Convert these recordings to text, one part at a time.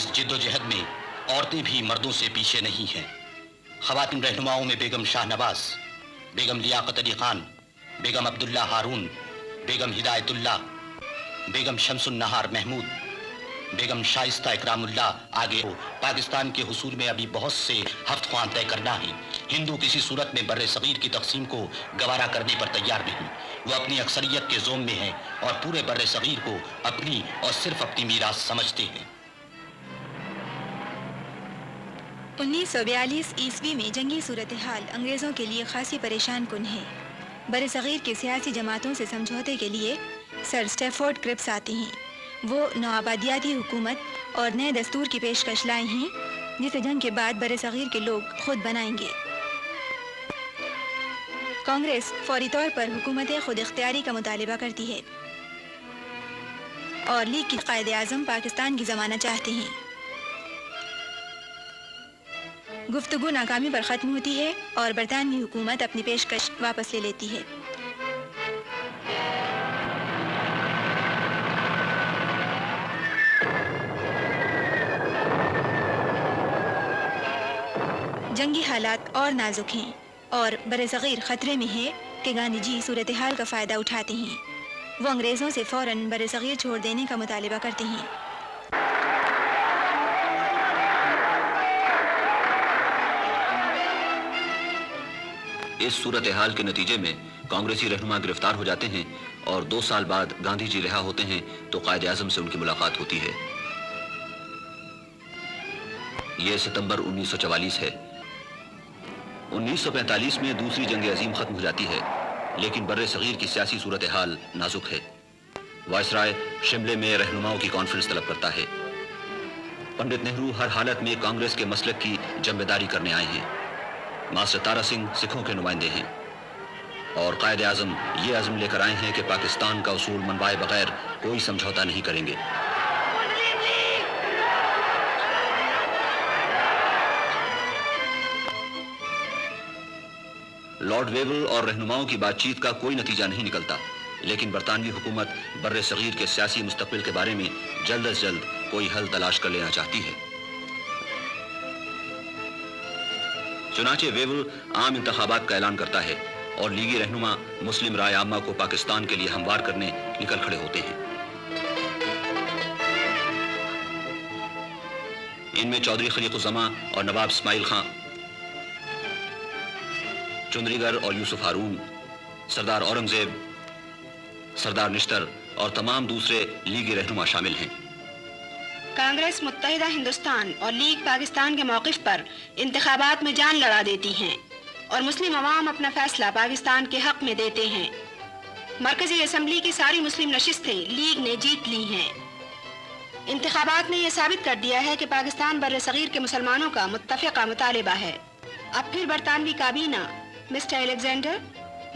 इस जिद्दोजहद में औरतें भी मर्दों से पीछे नहीं हैं। ख़वातीन रहनुमाओं में बेगम शाहनवाज, बेगम लियाकत अली खान, बेगम अब्दुल्ला हारून, बेगम हिदायतुल्लाह, बेगम शमसुन नहार महमूद, बेगम शाइस्ता इकरामुल्लाह आगे हो। पाकिस्तान के हुसूल में अभी बहुत से हफ्तख्वां तय करना है। हिंदू किसी सूरत में बर्रे सगीर की तकसीम को गवारा करने पर तैयार नहीं। वो अपनी अक्सरियत के जोम में हैं और पूरे बर्रे सगीर को अपनी और सिर्फ अपनी मीरास समझते हैं। 1942 ईस्वी में जंगी सूरत हाल अंग्रेज़ों के लिए खासी परेशान कुन है। बर्रे सगीर की सियासी जमातों से समझौते के लिए सर स्टैफोर्ड क्रिप्स आते हैं। वो नौआबादियाती हुकूमत और नए दस्तूर की पेशकश लाए हैं जिसे जंग के बाद बर्रे सगीर के लोग खुद बनाएंगे। कांग्रेस फौरी तौर पर हुकूमत खुद इख्तियारी का मुतालिबा करती है और लीग की कायदे आज़म पाकिस्तान की ज़मानत चाहते हैं। गुफ्तगू नाकामी पर ख़त्म होती है और बरतानवी हुकूमत अपनी पेशकश वापस ले लेती है। जंगी हालात और नाजुक हैं और बर्रे-सग़ीर ख़तरे में है कि गांधी जी सूरत हाल का फ़ायदा उठाते हैं। वो अंग्रेज़ों से फ़ौरन बर्रे-सग़ीर छोड़ देने का मुतालिबा करते हैं। इस सूरत हाल के नतीजे में कांग्रेसी रहनुमा गिरफ्तार हो जाते हैं और 2 साल बाद गांधी जी रिहा होते हैं तो कायदे आज़म से उनकी मुलाकात होती है। यह सितंबर 1944 है। 1945 में दूसरी जंग अजीम खत्म हो जाती है, लेकिन बर्रे सगीर की सियासी सूरत हाल नाजुक है। वायसराय शिमले में रहनुमाओं की कॉन्फ्रेंस तलब करता है। पंडित नेहरू हर हालत में कांग्रेस के मसलक की जिम्मेदारी करने आए हैं। मास्टर तारा सिंह सिखों के नुमाइंदे हैं और कायदे आज़म ये अज़्म लेकर आए हैं कि पाकिस्तान का उसूल मनवाए बगैर कोई समझौता नहीं करेंगे। लॉर्ड वेवल और रहनुमाओं की बातचीत का कोई नतीजा नहीं निकलता, लेकिन बरतानवी हुकूमत बर्रे सगीर के सियासी मुस्तकबिल के बारे में जल्द अज जल्द कोई हल तलाश कर लेना चाहती है। चुनाचे वेवल आम इंतखाबात का ऐलान करता है और लीगी रहनुमा मुस्लिम राय आमा को पाकिस्तान के लिए हमवार करने निकल खड़े होते हैं। इनमें चौधरी खलीकुज़्ज़मा और नवाब इस्माइल खां, चुंदरीगर और यूसुफ हारून, सरदार औरंगजेब, सरदार निश्तर और तमाम दूसरे लीगी रहनुमा शामिल हैं। कांग्रेस मुत्तहिदा हिंदुस्तान और लीग पाकिस्तान के मौक़िफ़ पर इंतखाबात में जान लड़ा देती हैं और मुस्लिम अवाम अपना फैसला पाकिस्तान के हक़ में देते हैं। मरकज़ी असम्बली की सारी मुस्लिम नशिस्तें लीग ने जीत ली हैं। इंतखाबात ने यह साबित कर दिया है कि पाकिस्तान बर्रे सगीर के मुसलमानों का मुत्तफ़िक़ा मुतालिबा है। अब फिर बरतानवी काबीना mister Alexander,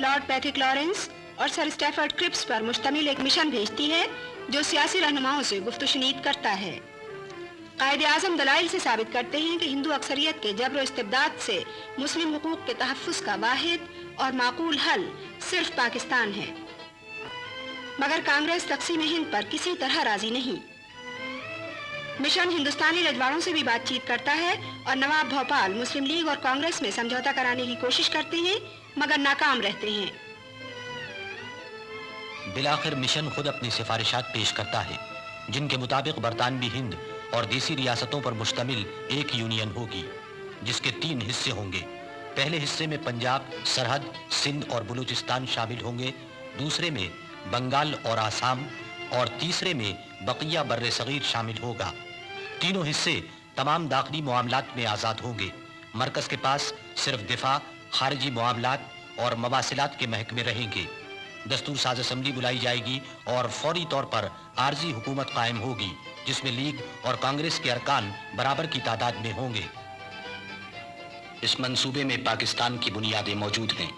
Lord Patrick Lawrence और सर स्टैफर्ड क्रिप्स पर मुश्तमिल एक मिशन भेजती है जो सियासी रहनुमाओं से गुफ्तशनीद करता है। कायदे आज़म दलाइल से साबित करते हैं कि हिंदू अक्सरियत के जबर इस्तिबदाद से मुस्लिम हुकूक के तहफ़्फ़ुज़ का वाहिद और माकूल हल सिर्फ पाकिस्तान है। मगर कांग्रेस तक़सीम हिंद पर किसी तरह राजी नहीं। मिशन हिंदुस्तानी रजवाड़ों से भी बातचीत करता है और नवाब भोपाल मुस्लिम लीग और कांग्रेस में समझौता कराने की कोशिश करते हैं मगर नाकाम रहते हैं। बिलाखिर मिशन खुद अपनी सिफारिशात पेश करता है जिनके मुताबिक बरतानवी हिंद और देसी रियासतों पर मुश्तमिल एक यूनियन होगी जिसके 3 हिस्से होंगे। पहले हिस्से में पंजाब, सरहद, सिंध और बलूचिस्तान शामिल होंगे, दूसरे में बंगाल और आसाम और तीसरे में बकिया बर्रे सगीर शामिल होगा। तीनों हिस्से तमाम दाखिली मामलात में आज़ाद होंगे। मरकज़ के पास सिर्फ दिफा, खारिजी मामलात और मवासिलात के महकमे रहेंगे। दस्तूर साज असम्बली बुलाई जाएगी और फौरी तौर पर आर्जी हुकूमत कायम होगी जिसमें लीग और कांग्रेस के अरकान बराबर की तादाद में होंगे। इस मंसूबे में पाकिस्तान की बुनियादें मौजूद हैं,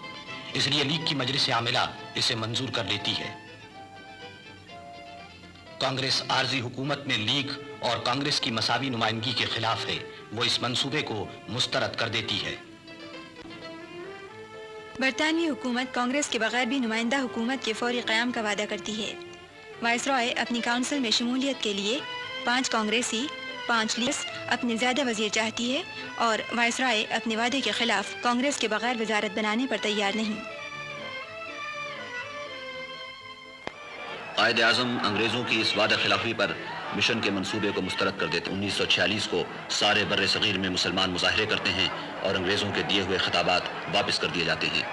इसलिए लीग की मजलिस आमिला इसे मंजूर कर लेती है। कांग्रेस आर्जी हुकूमत में लीग और कांग्रेस की मसावी नुमाइंदगी के खिलाफ है, वो इस मंसूबे को मुस्तरद कर देती है। बरतानवी हुकूमत कांग्रेस के बगैर भी नुमाइंदा हुकूमत के फौरी क़याम का वादा करती है। वायसरॉय अपनी काउंसिल में शमूलियत के लिए 5 कांग्रेसी 5 لیڈرز اپنے زیادہ وزیر چاہتی ہے اور وائسرائے اپنے وعدے کے خلاف کانگریس کے بغیر وزارت بنانے پر تیار نہیں۔ قائد اعظم انگریزوں کی اس وعدہ خلافی پر مشن کے منصوبے کو مسترد کر دیتے۔ 1946 کو سارے بر صغیر میں مسلمان مظاہرے کرتے ہیں اور انگریزوں کے دیے ہوئے خطابات واپس کر دیے جاتے ہیں۔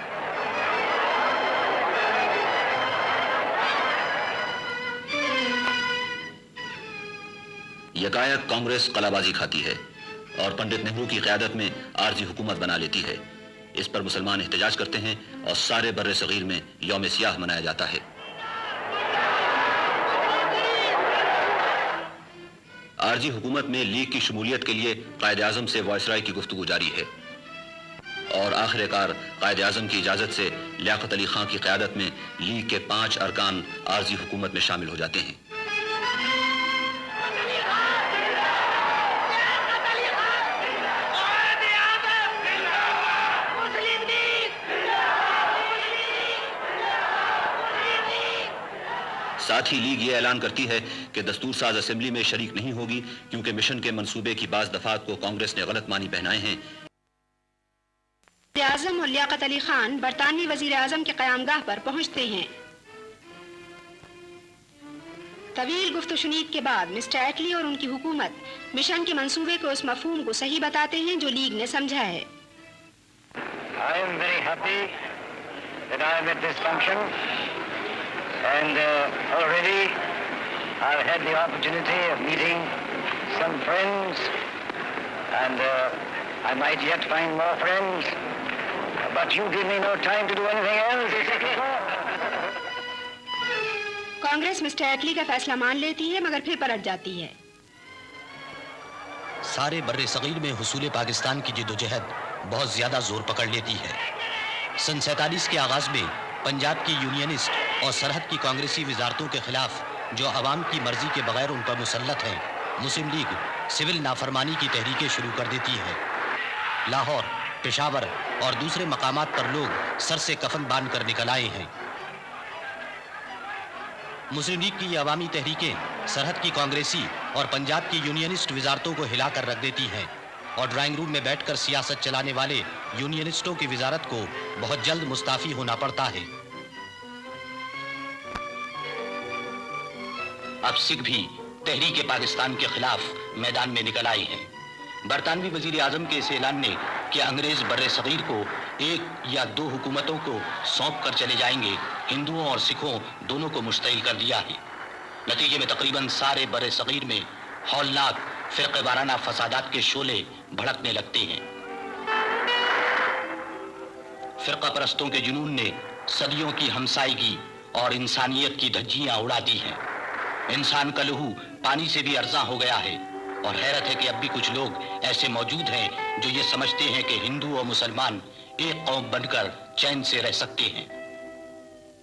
یکایک کانگریس قلعہ بازی کھاتی ہے اور پنڈت نہرو کی قیادت میں عارضی حکومت بنا لیتی ہے۔ اس پر مسلمان احتجاج کرتے ہیں اور سارے بر صغیر میں یوم سیاہ منایا جاتا ہے۔ عارضی حکومت میں لیگ کی شمولیت کے لیے قائد اعظم سے وائسرائے کی گفتگو جاری ہے اور آخر کار قائد اعظم کی اجازت سے لیاقت علی خان کی قیادت میں لیگ کے 5 ارکان عارضی حکومت میں شامل ہو جاتے ہیں۔ ساتھ ہی لیگ یہ اعلان کرتی ہے کہ دستور ساز اسمبلی میں شریک نہیں ہوگی کیونکہ مشن کے منصوبے کی بعض دفعات کو کانگریس نے غلط معنی پہنائے ہیں۔ وزیر اعظم اور لیاقت علی خان برطانوی وزیر اعظم کے قیام گاہ پر پہنچتے ہیں۔ طویل گفت و شنید کے بعد مسٹر ایٹلی اور ان کی حکومت مشن کے منصوبے کو اس مفہوم کو صحیح بتاتے ہیں جو لیگ نے سمجھا ہے۔ I am very happy that I am at this function. And already I've had the opportunity of meeting some friends, and I might yet find more friends, but you give me no time to do anything else. Congress mister Attlee کا فیصلہ مان لیتی ہے مگر پھر پلٹ جاتی ہے۔ سارے بر صغیر میں حصول پاکستان کی جدوجہد بہت زیادہ زور پکڑ لیتی ہے۔ سن 47 کے آغاز میں پنجاب کی یونینسٹ اور سرحد کی کانگریسی وزارتوں کے خلاف جو عوام کی مرضی کے بغیر ان پر مسلط ہیں، مسلم لیگ سول نافرمانی کی تحریکیں شروع کر دیتی ہے۔ لاہور، پشاور اور دوسرے مقامات پر لوگ سر سے کفن باندھ کر نکل آئے ہیں۔ مسلم لیگ کی یہ عوامی تحریکیں سرحد کی کانگریسی اور پنجاب کی یونینسٹ وزارتوں کو ہلا کر رکھ دیتی ہیں اور ڈرائنگ روم میں بیٹھ کر سیاست چلانے والے یونینسٹوں کی وزارت کو بہت جلد مستعفی ہونا پڑتا ہے۔ اب سکھ بھی تحریک پاکستان کے خلاف میدان میں نکل آئے ہیں۔ برطانوی وزیر اعظم کے اس اعلان نے کہ انگریز بر صغیر کو 1 یا 2 حکومتوں کو سونپ کر چلے جائیں گے، ہندوؤں اور سکھوں دونوں کو مشتعل کر دیا ہے۔ نتیجے میں تقریباً سارے بر صغیر میں ہولناک فرقہ وارانہ فسادات کے شعلے بھڑکنے لگتے ہیں۔ فرقہ پرستوں کے جنون نے صدیوں کی ہمسائیگی اور انسانیت کی دھجیاں اڑا دی ہیں۔ انسان کا لہو پانی سے بھی ارزاں ہو گیا ہے اور حیرت ہے کہ اب بھی کچھ لوگ ایسے موجود ہیں جو یہ سمجھتے ہیں کہ ہندو اور مسلمان ایک قوم بن کر چین سے رہ سکتے ہیں۔